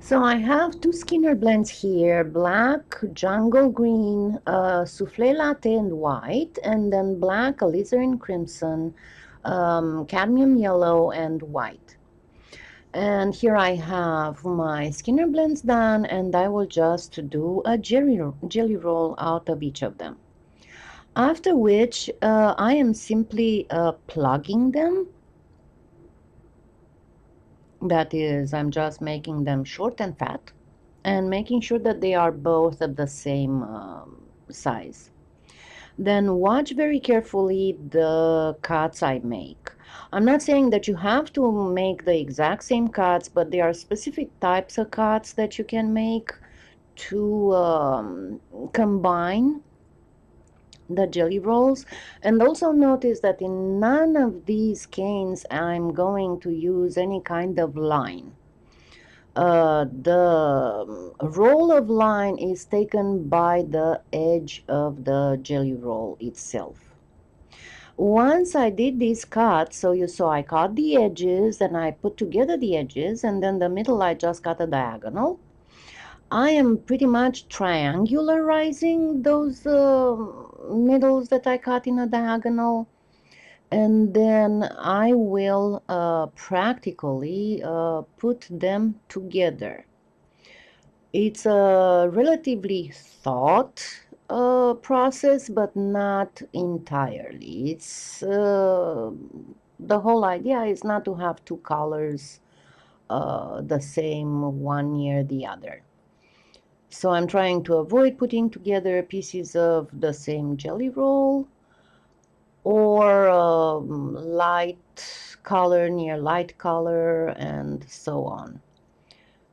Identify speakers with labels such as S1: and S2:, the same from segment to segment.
S1: So I have two Skinner blends here, black, jungle green, souffle latte and white, and then black, alizarin crimson, cadmium yellow and white. And here I have my Skinner blends done, and I will just do a jelly roll out of each of them. After which I am simply plugging them. That is, I'm just making them short and fat and making sure that they are both of the same size. Then watch very carefully the cuts I make. I'm not saying that you have to make the exact same cuts, but there are specific types of cuts that you can make to combine the jelly rolls. And also notice that in none of these canes I'm going to use any kind of line. The roll of line is taken by the edge of the jelly roll itself. Once I did these cuts, so you saw I cut the edges and I put together the edges, and then the middle I just cut a diagonal. I am pretty much triangularizing those middles that I cut in a diagonal, and then I will practically put them together. It's a relatively thought process, but not entirely. It's the whole idea is not to have two colors the same one near the other. So I'm trying to avoid putting together pieces of the same jelly roll or light color near light color and so on.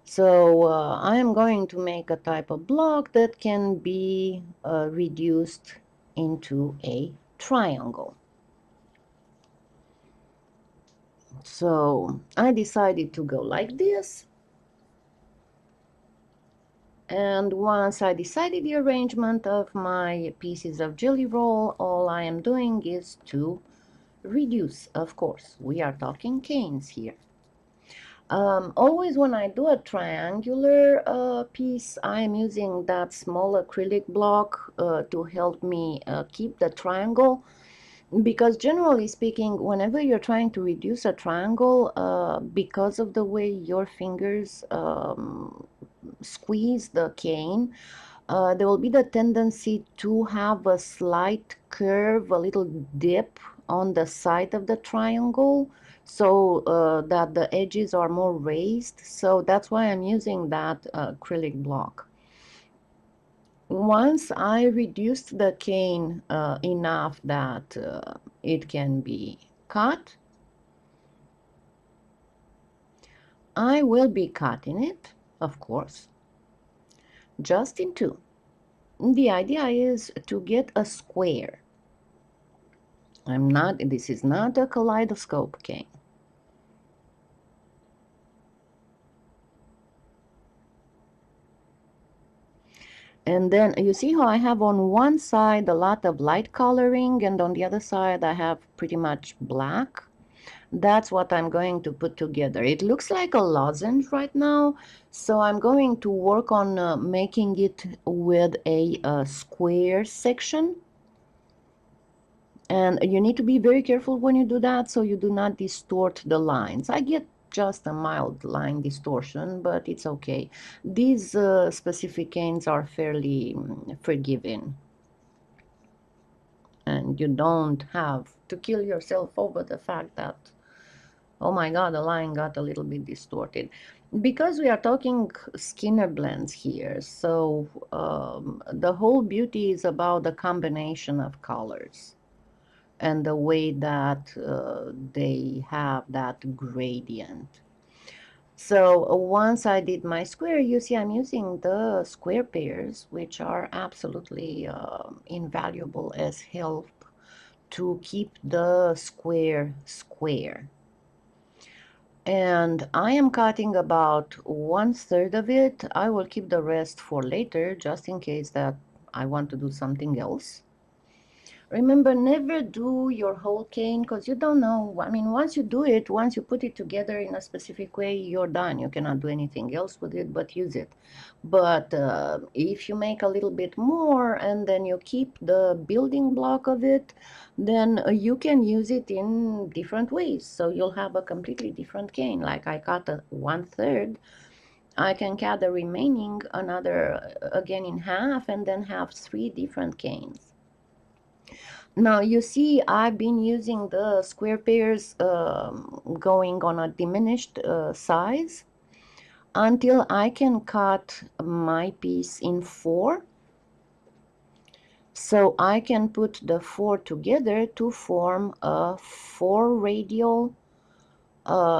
S1: So I am going to make a type of block that can be reduced into a triangle. So I decided to go like this. And once I decided the arrangement of my pieces of jelly roll, all I am doing is to reduce, of course. We are talking canes here. Always when I do a triangular piece, I am using that small acrylic block to help me keep the triangle, because generally speaking, whenever you're trying to reduce a triangle, because of the way your fingers squeeze the cane, there will be the tendency to have a slight curve, a little dip on the side of the triangle, so that the edges are more raised. So that's why I'm using that acrylic block. Once I reduced the cane enough that it can be cut, I will be cutting it, of course, just in two. The idea is to get a square. This is not a kaleidoscope cane. And then you see how I have on one side a lot of light coloring, and on the other side I have pretty much black. That's what I'm going to put together. It looks like a lozenge right now, so I'm going to work on making it with a square section. And you need to be very careful when you do that so you do not distort the lines. I get just a mild line distortion, but it's okay. These specific canes are fairly forgiving. And you don't have to kill yourself over the fact that, oh my God, the line got a little bit distorted. Because we are talking Skinner blends here, so the whole beauty is about the combination of colors and the way that they have that gradient. So once I did my square, you see I'm using the square pairs, which are absolutely invaluable as help to keep the square square. And I am cutting about 1/3 of it. I will keep the rest for later, just in case that I want to do something else. Remember, never do your whole cane because you don't know. I mean, once you do it, once you put it together in a specific way, you're done. You cannot do anything else with it but use it. But if you make a little bit more and then you keep the building block of it, then you can use it in different ways. So you'll have a completely different cane. Like I cut a 1/3, I can cut the remaining another again in half and then have 3 different canes. Now you see I've been using the square pairs going on a diminished size until I can cut my piece in 4. So I can put the 4 together to form a 4 radial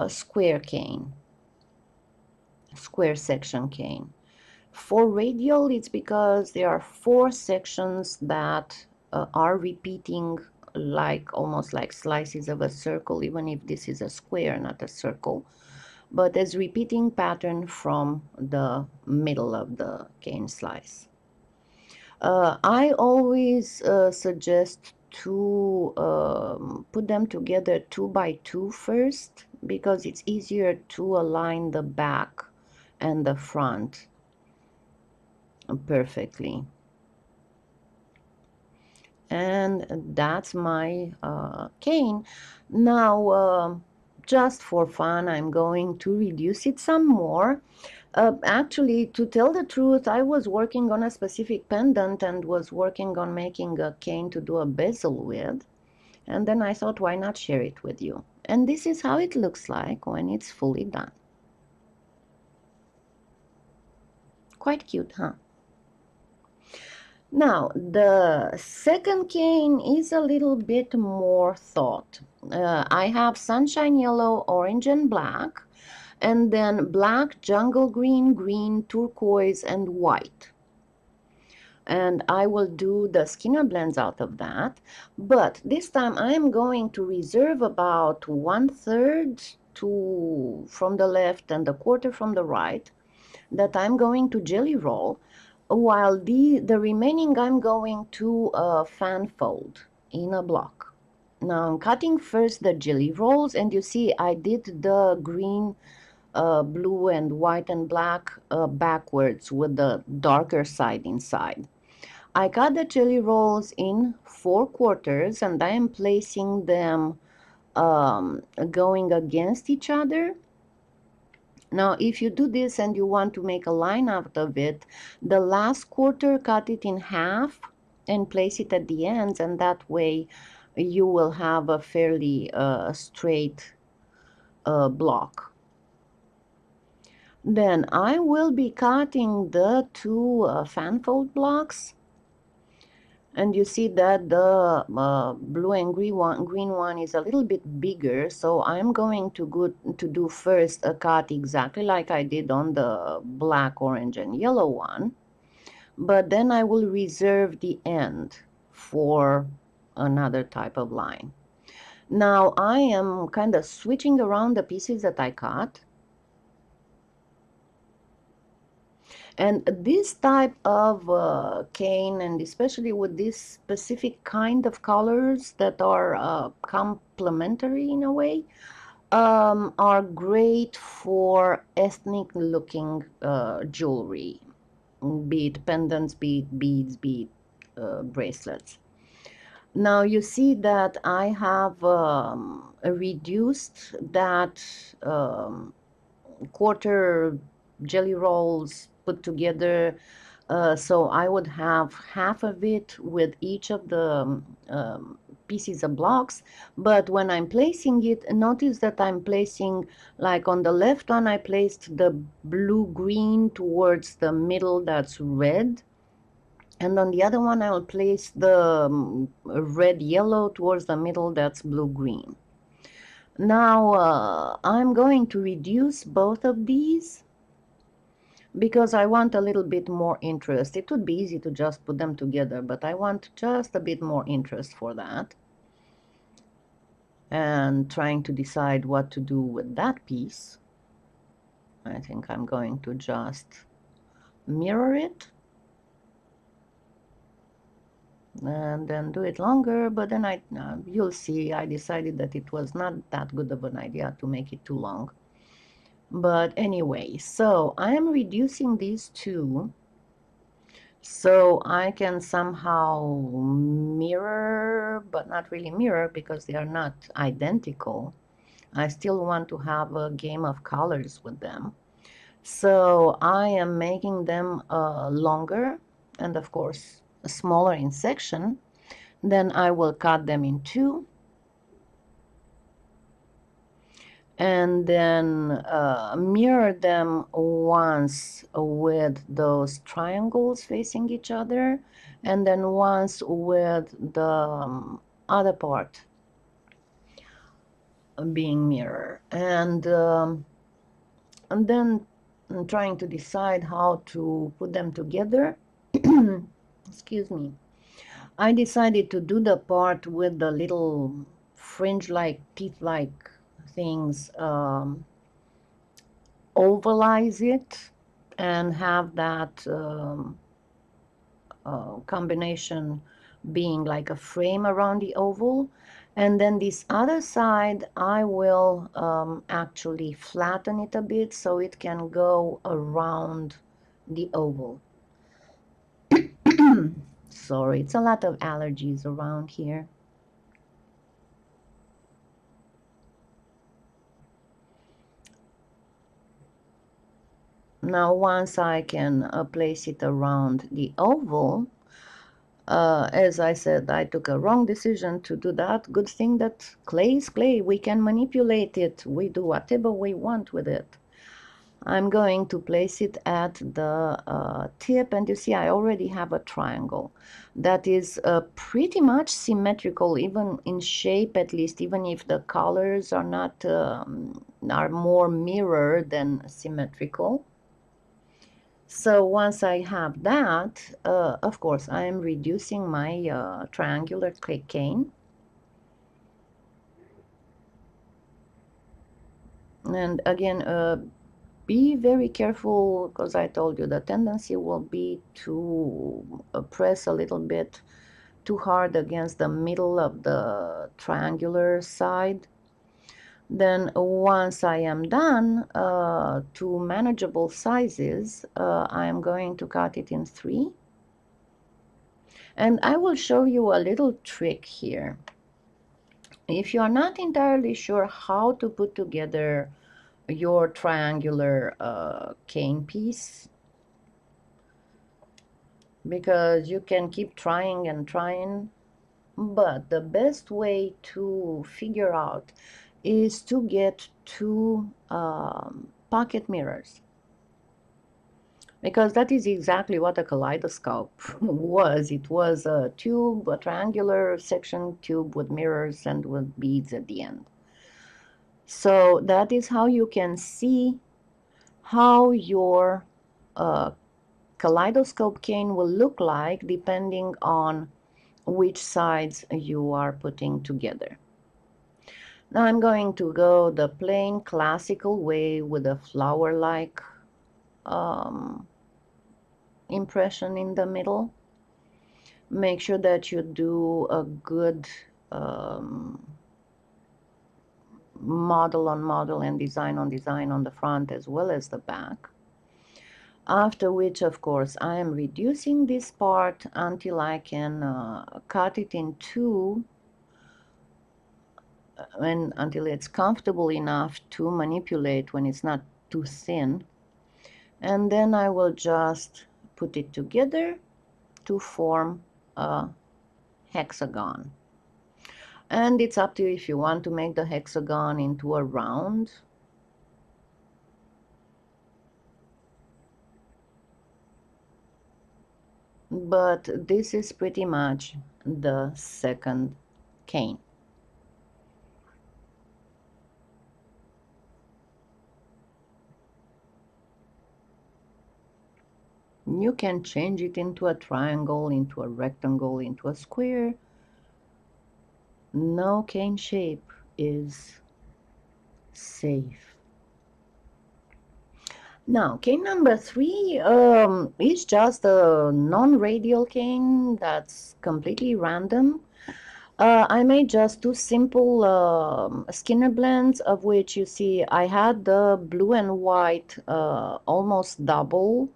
S1: square cane, square section cane. 4 radial, it's because there are 4 sections that are repeating like almost like slices of a circle, even if this is a square, not a circle, but as repeating pattern from the middle of the cane slice. I always suggest to put them together 2 by 2 first because it's easier to align the back and the front perfectly. And that's my cane. Now just for fun I'm going to reduce it some more. Actually, to tell the truth, I was working on a specific pendant and was working on making a cane to do a bezel with, and then I thought, why not share it with you? And this is how it looks like when it's fully done. Quite cute, huh? Now, the second cane is a little bit more thought. I have sunshine yellow, orange, and black, and then black, jungle green, green, turquoise, and white. And I will do the Skinner blends out of that. But this time I am going to reserve about 1/3 from the left and a quarter from the right that I'm going to jelly roll, while the remaining I'm going to fan fold in a block. Now I'm cutting first the jelly rolls, and you see I did the green, blue and white and black backwards with the darker side inside. I cut the jelly rolls in 4/4 and I am placing them going against each other. Now, if you do this and you want to make a line out of it, the last quarter cut it in half and place it at the ends, and that way you will have a fairly straight block. Then I will be cutting the 2 fan fold blocks. And you see that the blue and green one is a little bit bigger, so I'm going to do first a cut exactly like I did on the black, orange, and yellow one, but then I will reserve the end for another type of line. Now I am kind of switching around the pieces that I cut. And this type of cane, and especially with this specific kind of colors that are complementary in a way, are great for ethnic looking jewelry, be it pendants, be it beads, be it bracelets. Now you see that I have reduced that quarter jelly rolls put together, so I would have half of it with each of the pieces of blocks. But when I'm placing it, notice that I'm placing, like on the left one I placed the blue green towards the middle that's red, and on the other one I will place the red yellow towards the middle that's blue green. Now I'm going to reduce both of these because I want a little bit more interest. It would be easy to just put them together, but I want just a bit more interest for that. And trying to decide what to do with that piece, I think I'm going to just mirror it. and then do it longer, but then you'll see, I decided that it was not that good of an idea to make it too long. But anyway, so I am reducing these two so I can somehow mirror, but not really mirror because they are not identical. I still want to have a game of colors with them. So I am making them longer and of course smaller in section. Then I will cut them in two and then mirror them once with those triangles facing each other and then once with the other part being mirror. And then I'm trying to decide how to put them together. Excuse me. I decided to do the part with the little fringe-like, teeth-like things, ovalize it and have that combination being like a frame around the oval. And then this other side, I will actually flatten it a bit so it can go around the oval. Sorry, it's a lot of allergies around here. Now, once I can place it around the oval, as I said, I took a wrong decision to do that. Good thing that clay is clay. We can manipulate it. We do whatever we want with it. I'm going to place it at the tip, and you see I already have a triangle that is pretty much symmetrical, even in shape at least, even if the colors are not are more mirror than symmetrical. So once I have that, of course, I am reducing my triangular cane. And again, be very careful because I told you the tendency will be to press a little bit too hard against the middle of the triangular side. Then once I am done to manageable sizes, I am going to cut it in three. And I will show you a little trick here. If you are not entirely sure how to put together your triangular cane piece, because you can keep trying and trying, but the best way to figure out is to get two pocket mirrors, because that is exactly what a kaleidoscope was. It was a tube, a triangular section tube with mirrors and with beads at the end. So that is how you can see how your uh, kaleidoscope cane will look like depending on which sides you are putting together. Now I'm going to go the plain classical way with a flower-like impression in the middle. Make sure that you do a good model on model and design on design on the front as well as the back. After which, of course, I am reducing this part until I can cut it in two and until it's comfortable enough to manipulate when it's not too thin. And then I will just put it together to form a hexagon. And it's up to you if you want to make the hexagon into a round. But this is pretty much the second cane. You can change it into a triangle, into a rectangle, into a square. No cane shape is safe. Now, cane number 3 is just a non-radial cane that's completely random. I made just two simple Skinner blends, of which you see I had the blue and white almost double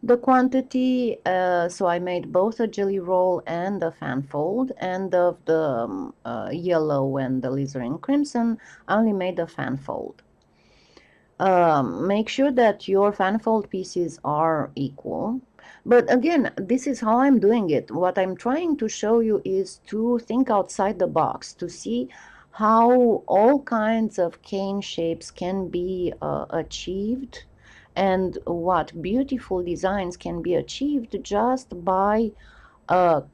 S1: the quantity. So I made both a jelly roll and a fan fold, and of the yellow and the alizarin crimson, I only made a fan fold. Make sure that your fanfold pieces are equal. But again, this is how I'm doing it. What I'm trying to show you is to think outside the box, to see how all kinds of cane shapes can be achieved, and what beautiful designs can be achieved just by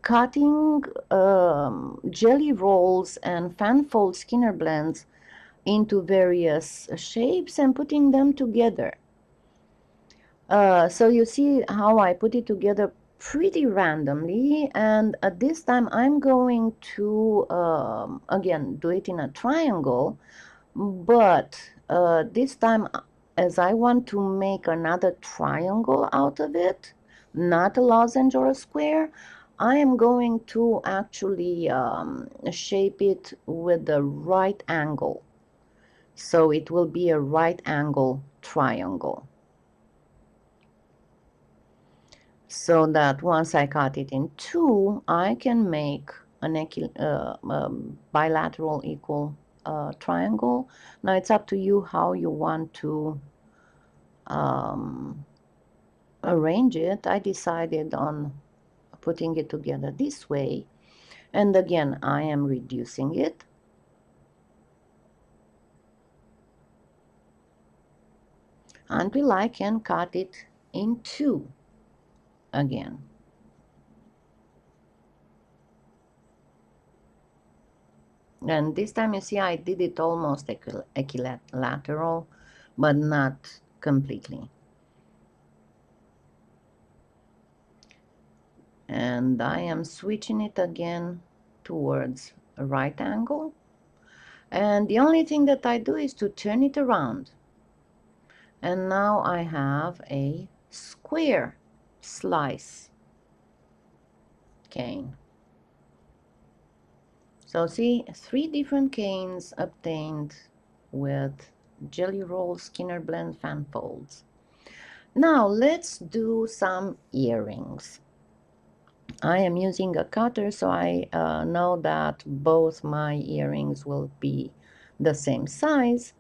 S1: cutting jelly rolls and fanfold Skinner blends into various shapes and putting them together. So you see how I put it together pretty randomly, and at this time I'm going to again do it in a triangle, but this time, as I want to make another triangle out of it, not a lozenge or a square, I am going to actually shape it with the right angle. So it will be a right angle triangle. So that once I cut it in two, I can make an bilateral equal triangle. Now it's up to you how you want to arrange it. I decided on putting it together this way. And again, I am reducing it. Until I can cut it in two again. And this time you see I did it almost equilateral, but not completely. And I am switching it again towards a right angle. And the only thing that I do is to turn it around. And now I have a square slice cane. So see, three different canes obtained with Jellyroll Skinner Blend fan folds. Now let's do some earrings. I am using a cutter, so I know that both my earrings will be the same size.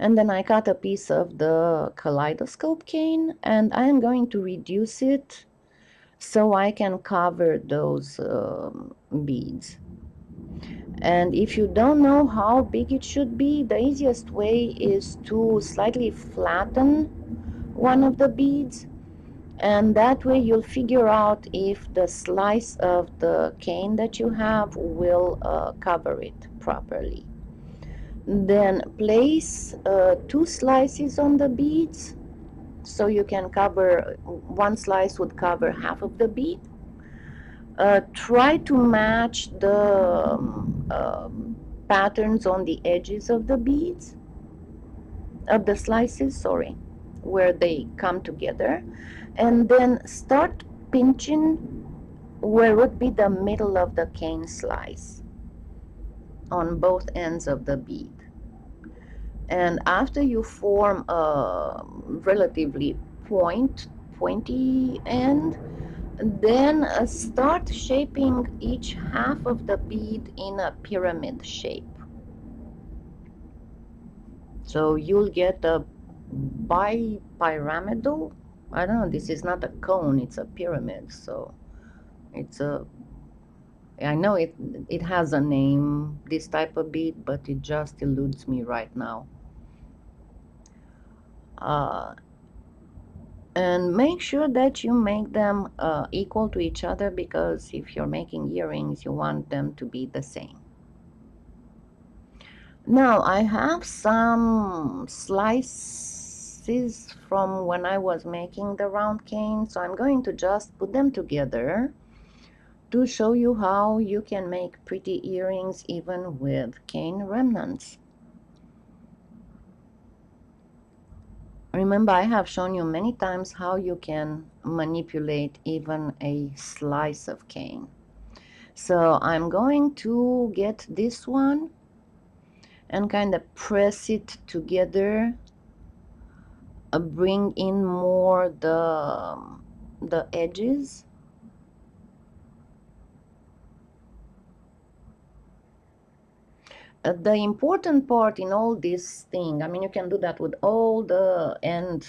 S1: And then I cut a piece of the kaleidoscope cane, and I am going to reduce it so I can cover those beads. And if you don't know how big it should be, the easiest way is to slightly flatten one of the beads, and that way you'll figure out if the slice of the cane that you have will cover it properly. Then place two slices on the beads, so you can cover, one slice would cover half of the bead. Try to match the patterns on the edges of the beads, of the slices, sorry, where they come together, and then start pinching where would be the middle of the cane slice on both ends of the bead. And after you form a relatively pointy end, then start shaping each half of the bead in a pyramid shape. So you'll get a bipyramidal. I don't know, this is not a cone, it's a pyramid. So it's a, I know it has a name, this type of bead, but it just eludes me right now. And make sure that you make them equal to each other, because if you're making earrings, you want them to be the same. Now I have some slices from when I was making the round cane, so I'm going to just put them together to show you how you can make pretty earrings even with cane remnants. Remember, I have shown you many times how you can manipulate even a slice of cane. So I'm going to get this one and kind of press it together, bring in more the edges. The important part in all this thing, I mean, you can do that with all the end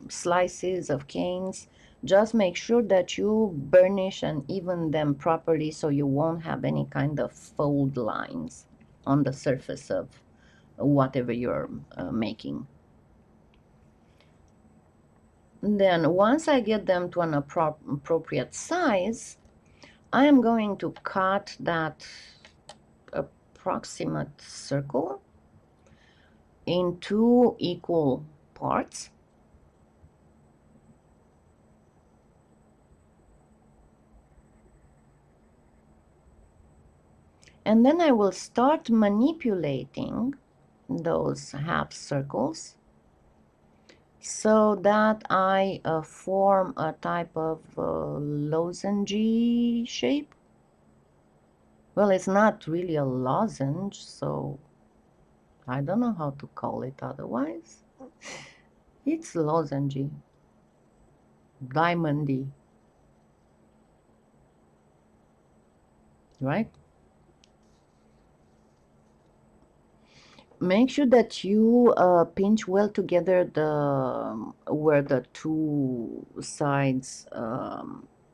S1: slices of canes. Just make sure that you burnish and even them properly so you won't have any kind of fold lines on the surface of whatever you're making. Then once I get them to an appropriate size, I am going to cut that approximate circle in 2 equal parts. And then I will start manipulating those half circles so that I form a type of lozenge shape. Well, it's not really a lozenge, so I don't know how to call it otherwise. It's lozenge, diamondy, right? Make sure that you pinch well together where the two sides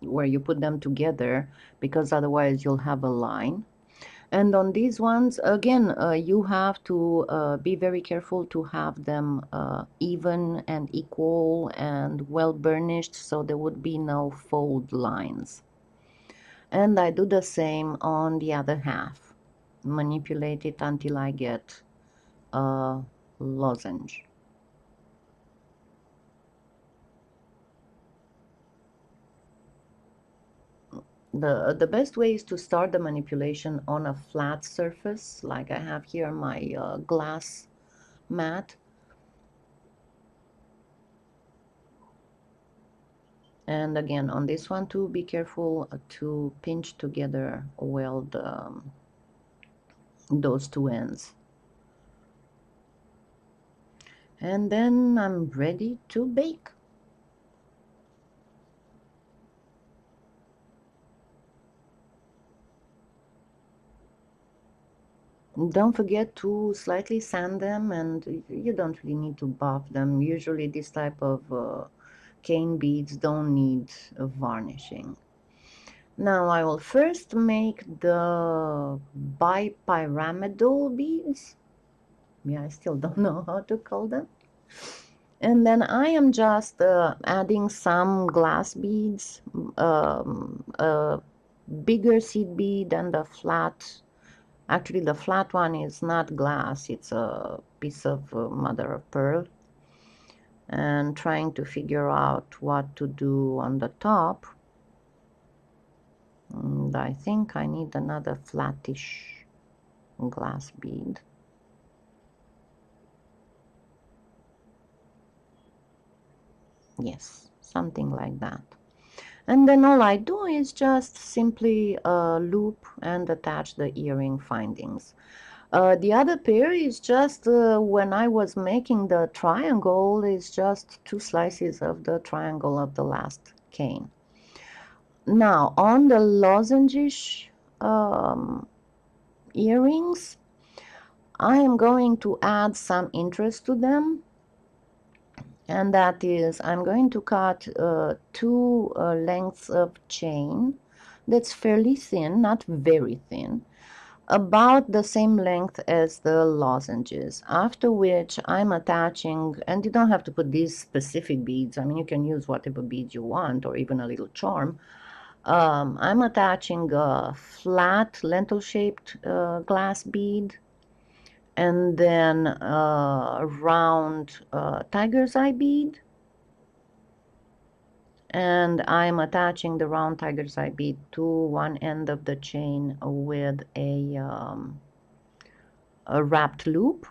S1: where you put them together, because otherwise you'll have a line. And on these ones, again, you have to be very careful to have them even and equal and well burnished, so there would be no fold lines. And I do the same on the other half. Manipulate it until I get a lozenge. The best way is to start the manipulation on a flat surface, like I have here my glass mat. And again, on this one too, be careful to pinch together well those two ends. And then I'm ready to bake. Don't forget to slightly sand them, and you don't really need to buff them. Usually this type of cane beads don't need varnishing. Now I will first make the bipyramidal beads. Yeah, I still don't know how to call them. And then I am just adding some glass beads, a bigger seed bead and a flat. Actually, the flat one is not glass, it's a piece of mother of pearl. And trying to figure out what to do on the top. And I think I need another flattish glass bead. Yes, something like that. And then all I do is just simply loop and attach the earring findings. The other pair is just when I was making the triangle, is just 2 slices of the triangle of the last cane. Now on the lozenge earrings, I am going to add some interest to them, and that is I'm going to cut 2 lengths of chain that's fairly thin, not very thin, about the same length as the lozenges, after which I'm attaching, and you don't have to put these specific beads, I mean you can use whatever beads you want or even a little charm. I'm attaching a flat lentil shaped glass bead, and then a round tiger's eye bead, and I'm attaching the round tiger's eye bead to one end of the chain with a wrapped loop.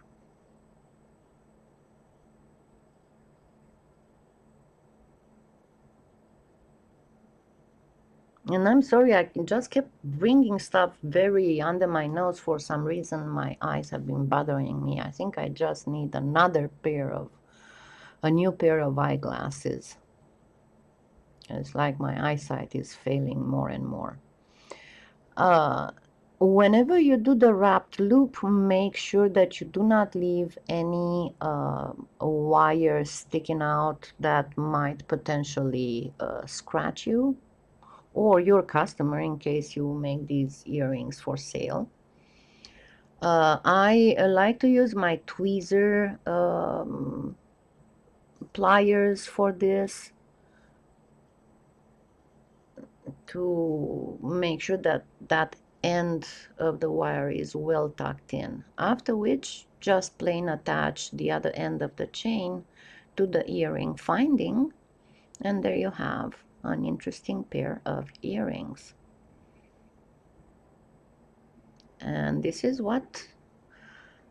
S1: And I'm sorry, I just kept bringing stuff very under my nose for some reason. My eyes have been bothering me. I think I just need a new pair of eyeglasses. It's like my eyesight is failing more and more. Uh, Whenever you do the wrapped loop, make sure that you do not leave any wires sticking out that might potentially scratch you or your customer in case you make these earrings for sale. I like to use my tweezer pliers for this to make sure that that end of the wire is well tucked in. After which, just plain attach the other end of the chain to the earring finding, and there you have an interesting pair of earrings. And this is what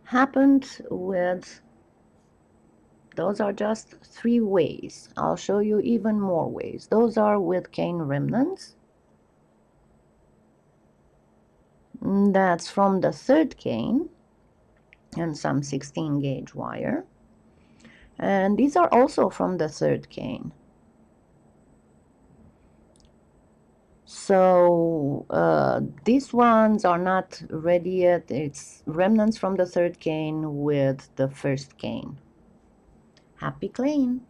S1: happened with, those are just 3 ways. I'll show you even more ways. Those are with cane remnants. That's from the third cane and some 16 gauge wire. And these are also from the third cane. So these ones are not ready yet. It's remnants from the third cane with the first cane. Happy claying!